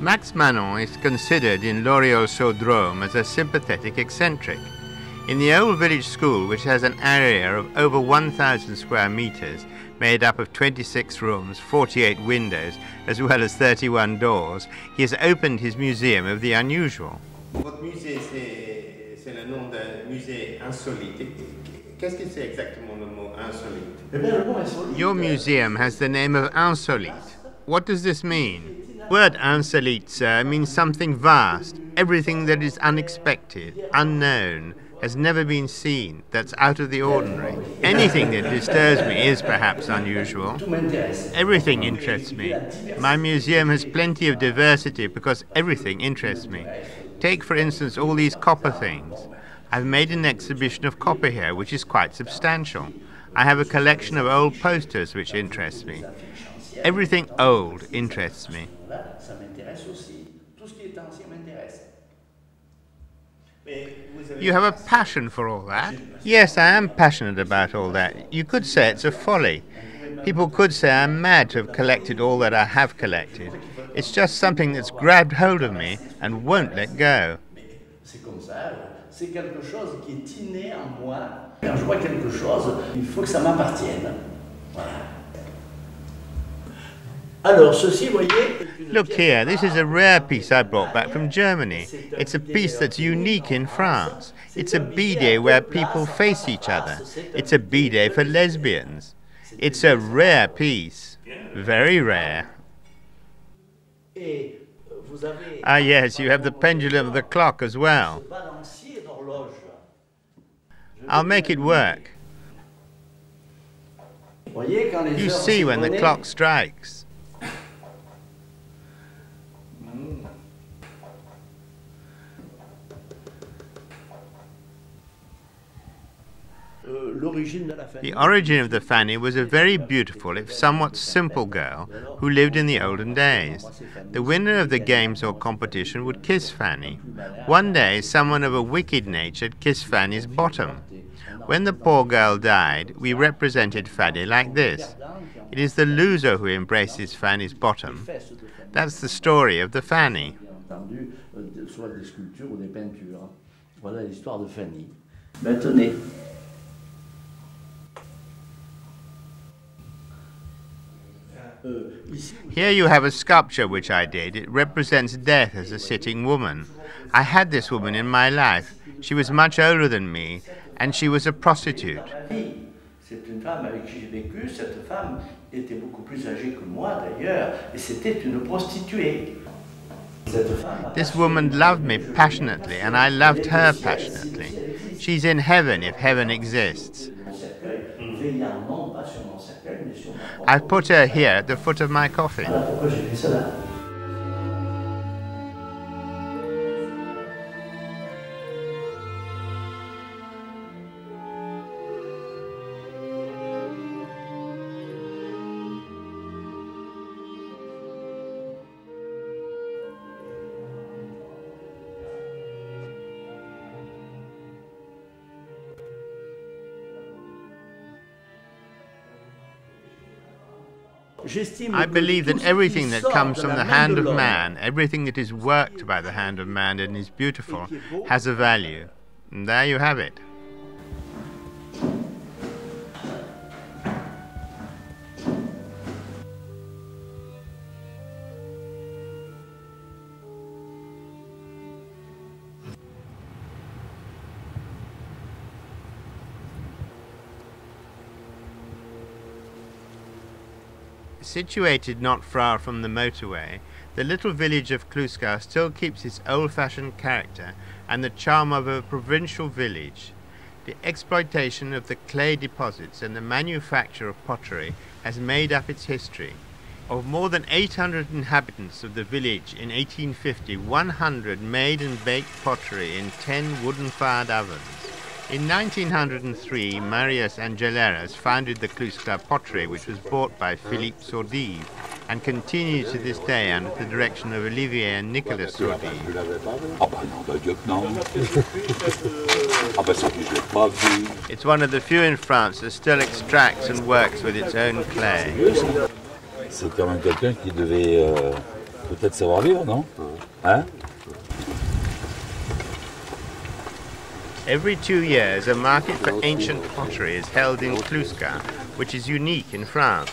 Max Manent is considered in Loriol-sur-Drôme as a sympathetic eccentric. In the old village school, which has an area of over 1,000 square meters, made up of 26 rooms, 48 windows, as well as 31 doors, he has opened his Museum of the Unusual. Votre musée, c'est le nom d'un musée insolite. Qu'est-ce que c'est exactement le mot insolite? Your museum has the name of insolite. What does this mean? The word insolite, sir, means something vast, everything that is unexpected, unknown, has never been seen, that's out of the ordinary. Anything that disturbs me is perhaps unusual. Everything interests me. My museum has plenty of diversity because everything interests me. Take, for instance, all these copper things. I've made an exhibition of copper here, which is quite substantial. I have a collection of old posters which interests me. Everything old interests me. You have a passion for all that? Yes, I am passionate about all that. You could say it's a folly. People could say I'm mad to have collected all that I have collected. It's just something that's grabbed hold of me and won't let go. C'est quelque chose qui est inné en moi. Quand je vois quelque chose, il faut que ça m'appartienne. Voilà. Alors, ceci, voyez. Look here, this is a rare piece I brought back from Germany. It's a piece that's unique in France. It's a bidet where people face each other. It's a bidet for lesbians. It's a rare piece. Very rare. Ah yes, you have the pendulum of the clock as well. I'll make it work. You see when the clock strikes. The origin of the fanny was a very beautiful, if somewhat simple girl who lived in the olden days. The winner of the games or competition would kiss Fanny. One day, someone of a wicked nature kissed Fanny's bottom. When the poor girl died, we represented Fanny like this. It is the loser who embraces Fanny's bottom. That's the story of the fanny. Here you have a sculpture which I did. It represents death as a sitting woman. I had this woman in my life. She was much older than me, and she was a prostitute. This woman loved me passionately, and I loved her passionately. She's in heaven if heaven exists. I've put her here at the foot of my coffin. I believe that everything that comes from the hand of man, everything that is worked by the hand of man and is beautiful, has a value. And there you have it. Situated not far from the motorway, the little village of Cliouscart still keeps its old-fashioned character and the charm of a provincial village. The exploitation of the clay deposits and the manufacture of pottery has made up its history. Of more than 800 inhabitants of the village in 1850, 100 made and baked pottery in 10 wooden-fired ovens. In 1903, Marius Angeleras founded the Cliouscart Pottery, which was bought by Philippe Sourdive and continues to this day under the direction of Olivier and Nicolas Sourdive. It's one of the few in France that still extracts and works with its own clay. C'est quand même quelqu'un qui devait Peut-être savoir-vivre, non? Hein? Every 2 years, a market for ancient pottery is held in Cliouscart, which is unique in France.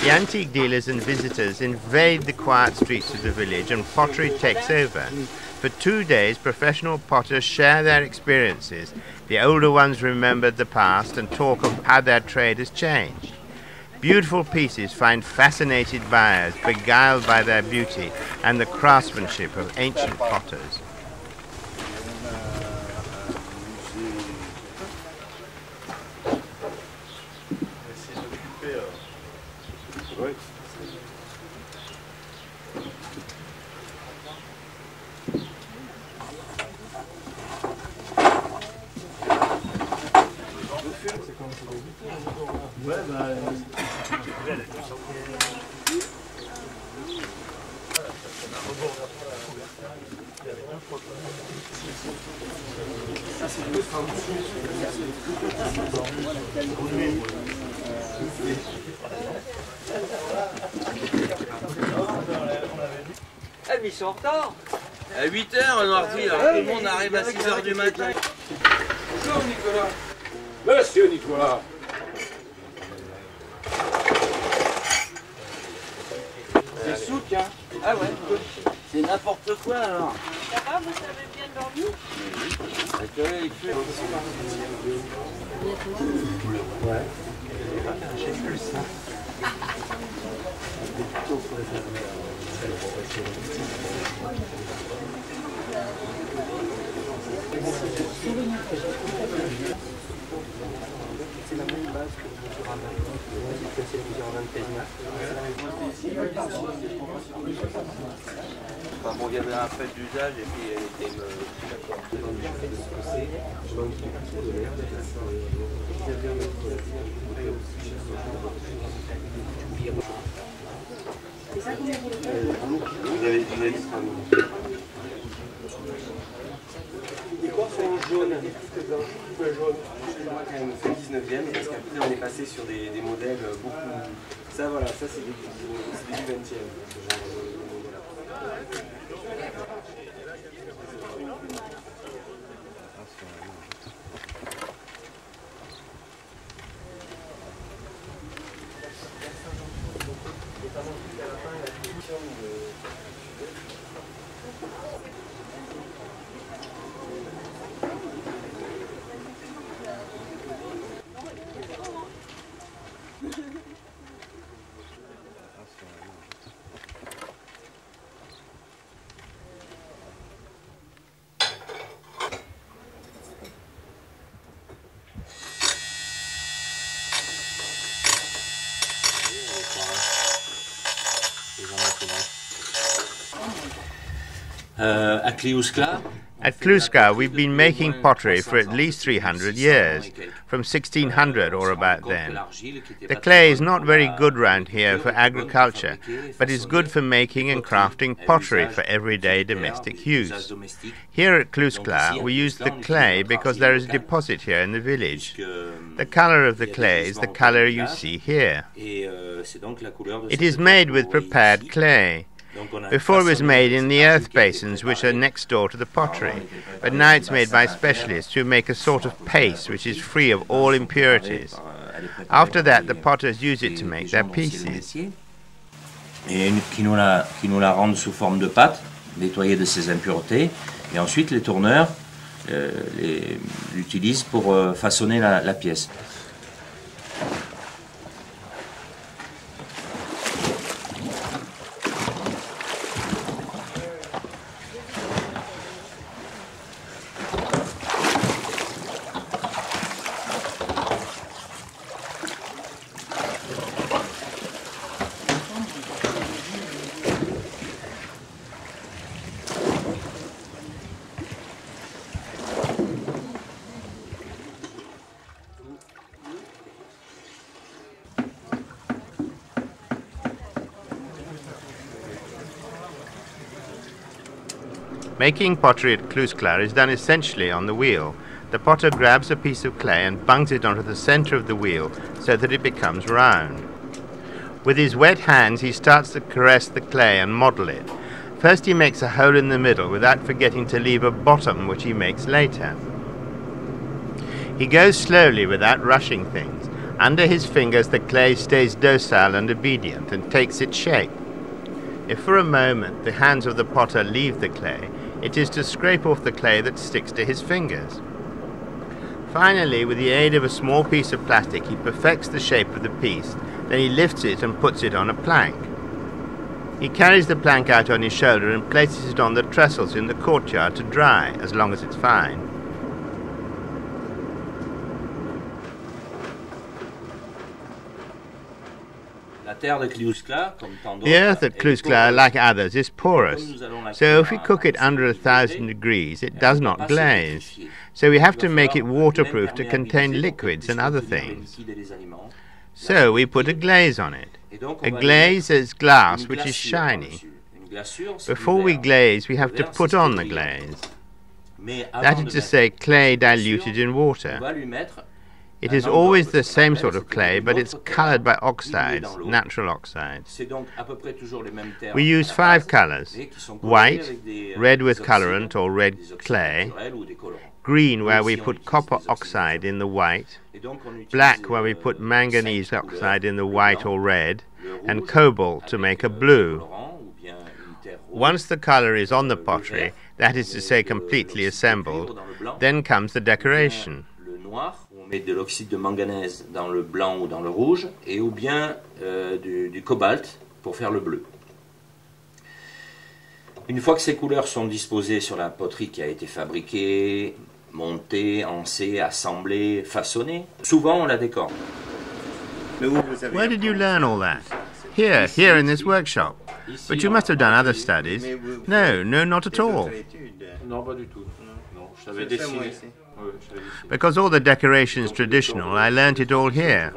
The antique dealers and visitors invade the quiet streets of the village and pottery takes over. For 2 days, professional potters share their experiences. The older ones remember the past and talk of how their trade has changed. Beautiful pieces find fascinated buyers, beguiled by their beauty and the craftsmanship of ancient potters. Ah mais ils sont en retard. À 8h, mardi, alors tout le monde arrive à 6h du matin. Bonjour Nicolas. Monsieur Nicolas. C'est souk hein. Ah ouais. C'est n'importe quoi alors. Ça va, vous avez bien dormi? Il fait... C'est la même base que vous ramenez. Vous dites que c'est la mesure 21. Bon, il y avait un fait d'usage et puis elle était Les corps sont jaunes, toutes blanches, jaune. Quand même, c'est le 19e, parce qu'après on est passé sur des modèles beaucoup. Ça voilà, ça c'est du 20e. Ce genre de modèle. À Cliouscart, At Cliouscart, we've been making pottery for at least 300 years, from 1600 or about then. The clay is not very good round here for agriculture, but is good for making and crafting pottery for everyday domestic use. Here at Cliouscart, we use the clay because there is a deposit here in the village. The color of the clay is the color you see here. It is made with prepared clay. Before it was made in the earth basins which are next door to the pottery, but now it's made by specialists who make a sort of paste which is free of all impurities. After that, the potters use it to make their pieces. et qui nous la rendent sous forme de pâte, nettoyée de ses impuretés, et ensuite les tourneurs l'utilisent pour façonner la pièce. Making pottery at Cliouscart is done essentially on the wheel. The potter grabs a piece of clay and bungs it onto the center of the wheel so that it becomes round. With his wet hands he starts to caress the clay and model it. First he makes a hole in the middle without forgetting to leave a bottom, which he makes later. He goes slowly without rushing things. Under his fingers the clay stays docile and obedient and takes its shape. If for a moment the hands of the potter leave the clay, it is to scrape off the clay that sticks to his fingers. Finally, with the aid of a small piece of plastic, he perfects the shape of the piece. Then he lifts it and puts it on a plank. He carries the plank out on his shoulder and places it on the trestles in the courtyard to dry, as long as it's fine. The earth at Cliouscart, like others, is porous, so if we cook it under 1,000 degrees, it does not glaze. So we have to make it waterproof to contain liquids and other things. So we put a glaze on it. A glaze is glass which is shiny. Before we glaze, we have to put on the glaze. That is to say, clay diluted in water. It is always the same sort of clay, but it's colored by oxides, natural oxides. We use 5 colors: white, red with colorant or red clay, green where we put copper oxide in the white, black where we put manganese oxide in the white or red, and cobalt to make a blue. Once the color is on the pottery, that is to say completely assembled, then comes the decoration. On met de l'oxyde de manganèse dans le blanc ou dans le rouge, et ou bien du cobalt pour faire le bleu. Une fois que ces couleurs sont disposées sur la poterie qui a été fabriquée, montée, ancée, assemblée, façonnée, souvent on la décore. Where did you learn all that? Here in this workshop. But you must have done other studies. No, not at all. Non, pas du tout. Non, je savais dessiner. Because all the decoration is traditional, I learnt it all here.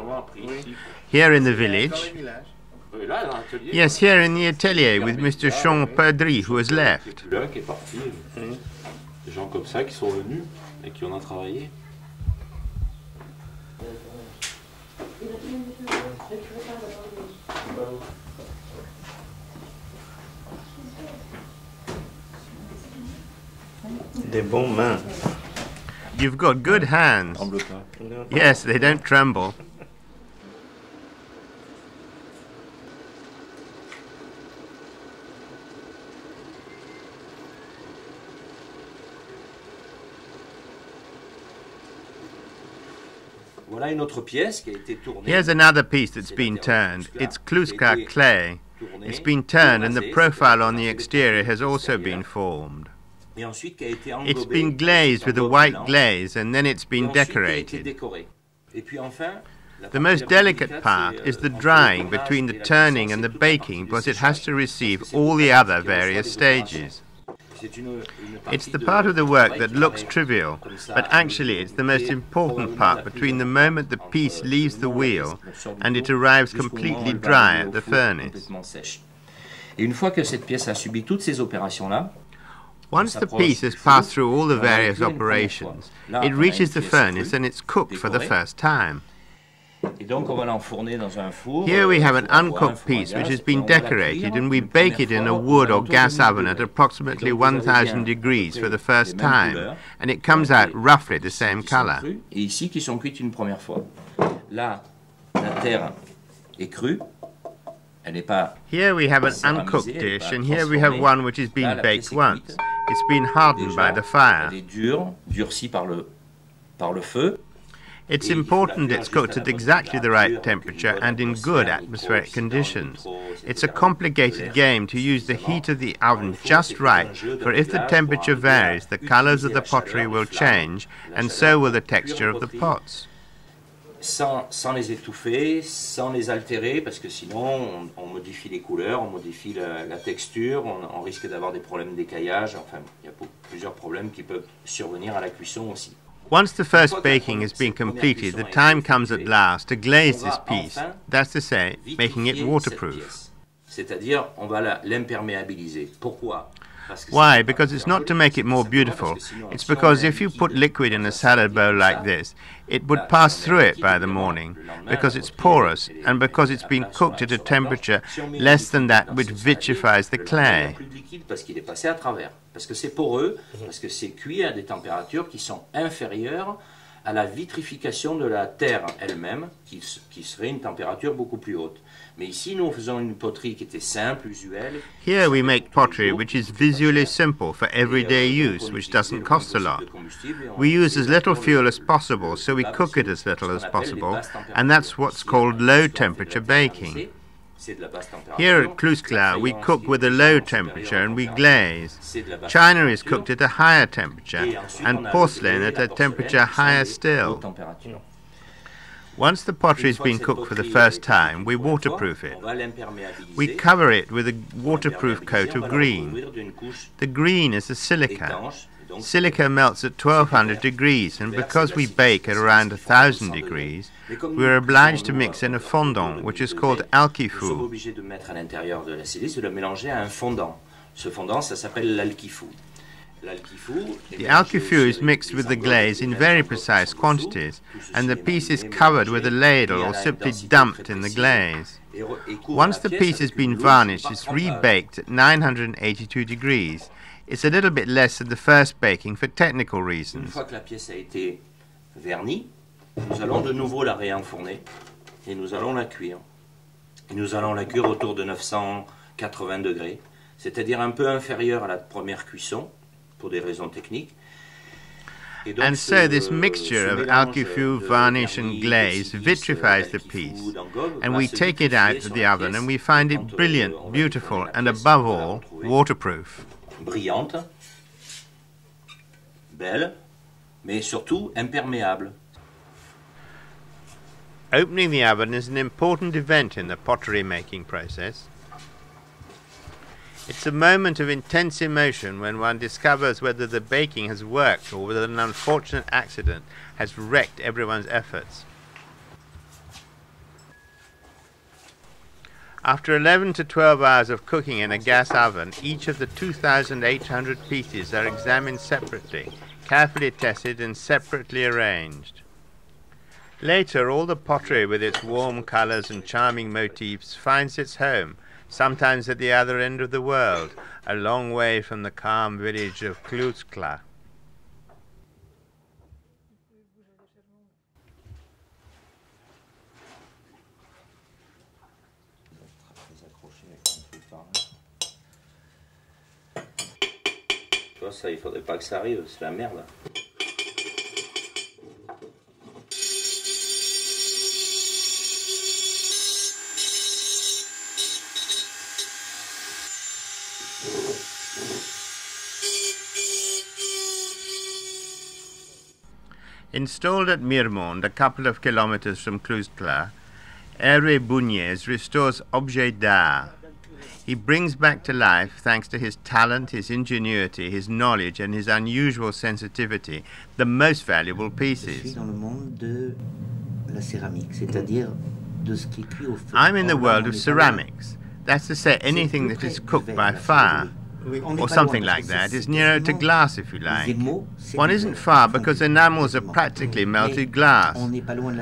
Here in the village. Yes, here in the atelier with Mr. French Pottery, who has left. Des gens comme ça qui sont venus et qui ont travaillé. Des bonnes mains. You've got good hands. Yes, they don't tremble. Here's another piece that's been turned. It's Cliouscart clay. It's been turned and the profile on the exterior has also been formed. It's been glazed with a white glaze and then it's been decorated. The most delicate part is the drying between the turning and the baking, because it has to receive all the other various stages. It's the part of the work that looks trivial, but actually it's the most important part between the moment the piece leaves the wheel and it arrives completely dry at the furnace. Once the piece has passed through all the various operations, it reaches the furnace and it's cooked for the first time. Here we have an uncooked piece which has been decorated, and we bake it in a wood or gas oven at approximately 1,000 degrees for the first time, and it comes out roughly the same color. Here we have an uncooked dish, and here we have one which has been baked once. It's been hardened by the fire. It's important it's cooked at exactly the right temperature and in good atmospheric conditions. It's a complicated game to use the heat of the oven just right, for if the temperature varies, the colors of the pottery will change, and so will the texture of the pots. Sans les étouffer, sans les altérer, parce que sinon on modifie les couleurs, on modifie la texture, on risque d'avoir des problèmes d'écaillage, enfin il y a plusieurs problèmes qui peuvent survenir à la cuisson aussi. Once the first baking has been completed, the time comes at last to glaze this piece, that's to say, making it waterproof. C'est-à-dire, on va l'imperméabiliser. Pourquoi? Why? Because it's not to make it more beautiful. It's because if you put liquid in a salad bowl like this, it would pass through it by the morning, because it's porous, and because it's been cooked at a temperature less than that which vitrifies the clay. Parce que c'est poreux, parce que c'est cuit à des températures qui sont inférieures à la vitrification de la terre elle-même, qui serait une température beaucoup plus haute. Mais ici, nous faisons une poterie qui était simple, usuelle. Here we make pottery which is visually simple for everyday use, which doesn't cost a lot. We use as little fuel as possible, so we cook it as little as possible, and that's what's called low temperature baking. Here at Cliouscart, we cook with a low temperature and we glaze. China is cooked at a higher temperature, and porcelain at a temperature higher still. Once the pottery has been cooked for the first time, we waterproof it. We cover it with a waterproof coat of green. The green is the silica. Silica melts at 1200 degrees, and because we bake at around 1000 degrees, we are obliged to mix in a fondant, which is called alquifu. The alquifu is mixed with the glaze in very precise quantities, and the piece is covered with a ladle or simply dumped in the glaze. Once the piece has been varnished, it's rebaked at 982 degrees. It's a little bit less than the first baking for technical reasons. Une fois que la pièce a été vernie, nous allons de nouveau la réenfourner et nous allons la cuire. Et nous allons la cuire autour de 980 degrés, c'est-à-dire un peu inférieur à la première cuisson, pour des raisons techniques. And so this mixture of alquifu, varnish and glaze vitrifies the piece, and we take it out of the oven and we find it brilliant, beautiful and above all, waterproof. Brillante, belle, mais surtout imperméable. Opening the oven is an important event in the pottery making process. It's a moment of intense emotion when one discovers whether the baking has worked or whether an unfortunate accident has wrecked everyone's efforts. After 11 to 12 hours of cooking in a gas oven, each of the 2,800 pieces are examined separately, carefully tested and separately arranged. Later, all the pottery with its warm colours and charming motifs finds its home, sometimes at the other end of the world, a long way from the calm village of Cliouscart. Ça, il faudrait pas que ça arrive, c'est la merde. Installed at Mirmonde, a couple of kilometers from Cliouscart, Hervé Bougniez restores objets d'art. He brings back to life, thanks to his talent, his ingenuity, his knowledge and his unusual sensitivity, the most valuable pieces. I'm in the world of ceramics. That's to say, anything that is cooked by fire, or something like that, is nearer to glass, if you like. One isn't far because enamels are practically melted glass,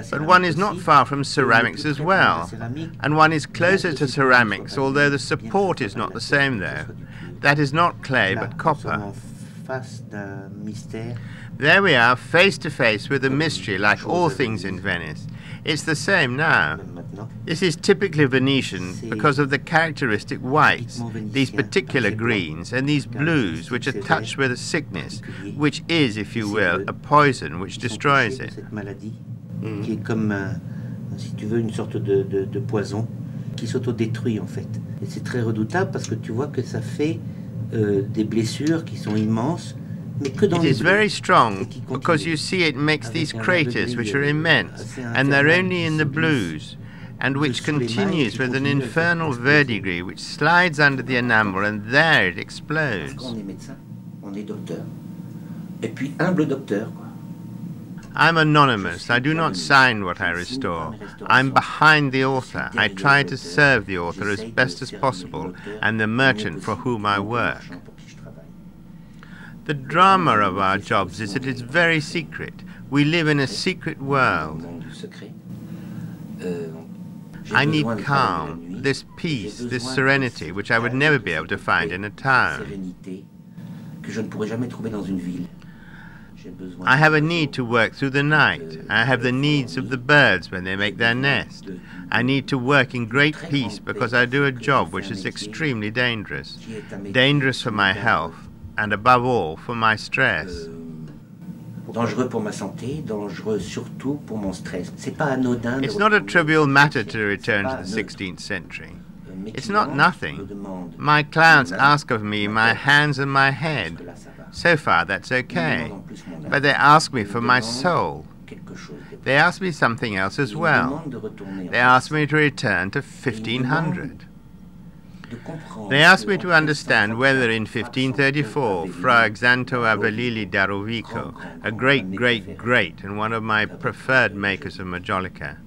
but one is not far from ceramics as well, and one is closer to ceramics, although the support is not the same though. That is not clay but copper. There we are, face to face with a mystery like all things in Venice. It's the same now. This is typically Venetian because of the characteristic whites, these particular greens, and these blues which are touched with a sickness, which is, if you will, a poison which destroys it. Qui est comme, si tu veux, une sorte de poison qui s'autodétruit en fait. Et c'est très redoutable parce que tu vois que ça fait des blessures qui sont immenses. It is very strong because you see it makes these craters which are immense, and they're only in the blues, and which continues with an infernal verdigris which slides under the enamel, and there it explodes. I'm anonymous. I do not sign what I restore. I'm behind the author. I try to serve the author as best as possible and the merchant for whom I work. The drama of our jobs is that it's very secret. We live in a secret world. I need calm, this peace, this serenity, which I would never be able to find in a town. I have a need to work through the night. I have the needs of the birds when they make their nest. I need to work in great peace because I do a job which is extremely dangerous. Dangerous for my health and above all for my stress. Dangereux pour ma santé, dangereux surtout pour mon stress. C'est pas anodin. It's not a trivial matter to return to the 16th century. It's not nothing. My clients ask of me my hands and my head. So far that's okay. But they ask me for my soul. They ask me something else as well. They ask me to return to 1500. They asked me to understand whether in 1534 Fra Xanto Avelili d'Arovico, a great and one of my preferred makers of majolica,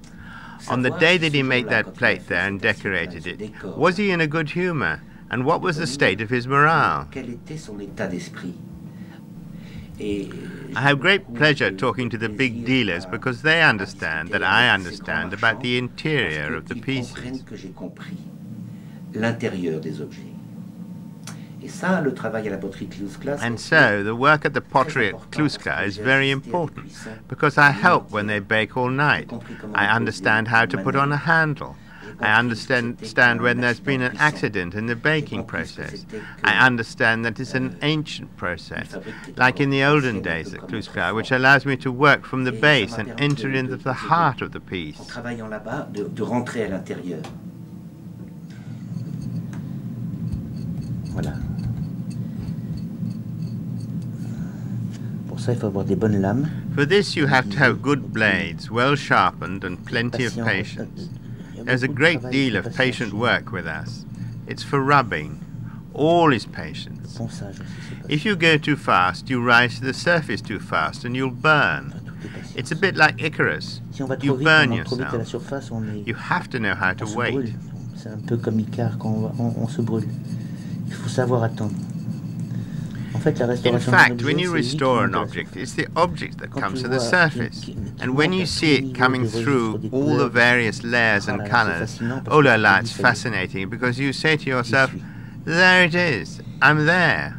on the day that he made that plate there and decorated it, was he in a good humor, and what was the state of his morale? I have great pleasure talking to the big dealers because they understand that I understand about the interior of the pieces. L'intérieur des objets. Et ça, le travail à la poterie Cliouscart. And so, the work at the pottery at Cliouscart is very important, because I help when they bake all night. I understand how to put on a handle. I understand when there's been an accident in the baking process. I understand that it's an ancient process, like in the olden days at Cliouscart, which allows me to work from the base and enter into the heart of the piece. En travaillant là-bas, de rentrer à l'intérieur. Voilà. Pour ça, il faut avoir des bonnes lames. For this, you have to have good blades, well sharpened, and plenty of patience. There's a great deal of patient work with us. It's for rubbing. All is patience. If you go too fast, you rise to the surface too fast, and you'll burn. It's a bit like Icarus. You burn yourself. You have to know how to wait. C'est un peu comme Icare quand on se brûle. Il faut savoir attendre. In fact, when you restore an object, it's the object that comes to the surface. And when you see it coming through all the various layers and colors, oh la la, it's fascinating, because you say to yourself, there it is, I'm there.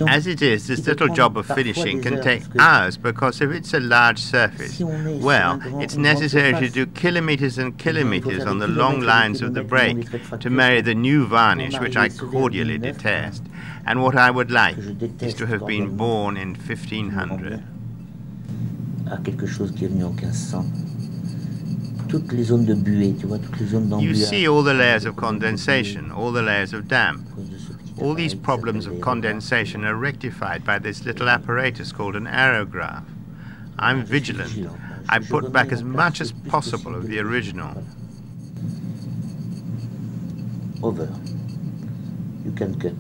As it is, this little job of finishing can take hours, because if it's a large surface, well, it's necessary to do kilometers and kilometers on the long lines of the break to marry the new varnish, which I cordially detest. And what I would like is to have been born in 1500. You see all the layers of condensation, all the layers of damp. All these problems of condensation are rectified by this little apparatus called an aerograph. I'm vigilant. I put back as much as possible of the original. Over. You can cut.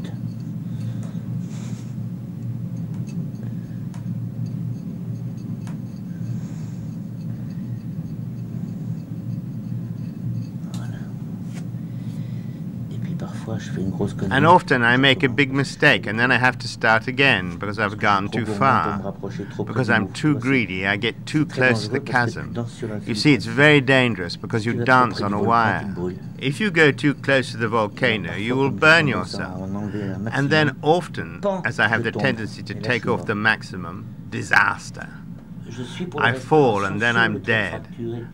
And often I make a big mistake and then I have to start again because I've gone too far. Because I'm too greedy, I get too close to the chasm. You see, it's very dangerous because you dance on a wire. If you go too close to the volcano, you will burn yourself. And then often, as I have the tendency to take off the maximum, disaster. I fall and then I'm dead.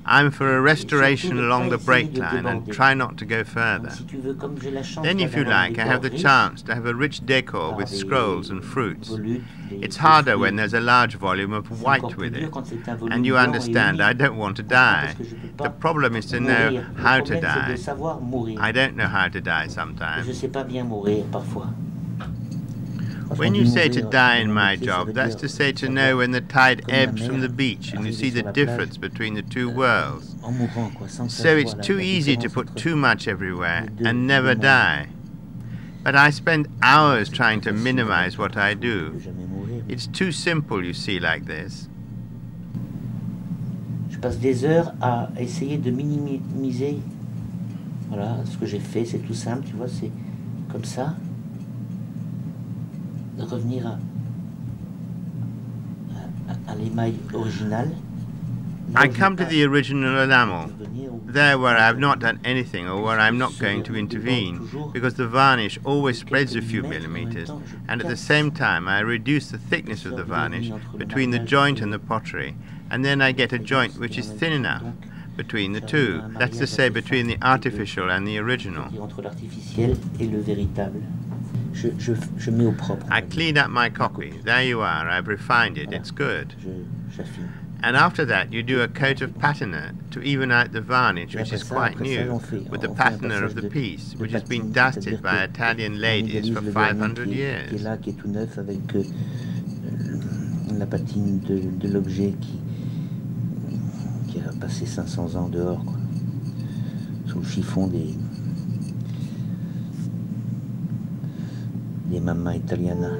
I'm for a restoration along the break line and try not to go further. Then, if you like, I have the chance to have a rich decor with scrolls and fruits. It's harder when there's a large volume of white with it. And you understand, I don't want to die. The problem is to know how to die. I don't know how to die sometimes. When you say to die in my job, that's to say to know when the tide ebbs from the beach and you see the difference between the two worlds. So it's too easy to put too much everywhere and never die. But I spend hours trying to minimize what I do. It's too simple, you see, like this. Je passe des heures à essayer de minimiser. Voilà, ce que j'ai fait, c'est tout simple, tu vois, c'est comme ça. revenir à l'émail original. I come to the original enamel, there where I have not done anything or where I'm not going to intervene, because the varnish always spreads a few millimeters, and at the same time I reduce the thickness of the varnish between the joint and the pottery, and then I get a joint which is thin enough between the two, that's to say between the artificial and the original. I clean up my copy, there you are, I've refined it, it's good. And after that you do a coat of patina to even out the varnish, which is quite new, with the patina of the piece, which has been dusted by Italian ladies for 500 years. La patine de l'objet qui a passé 500 ans dehors, quoi, sous le chiffon des mamma italiana.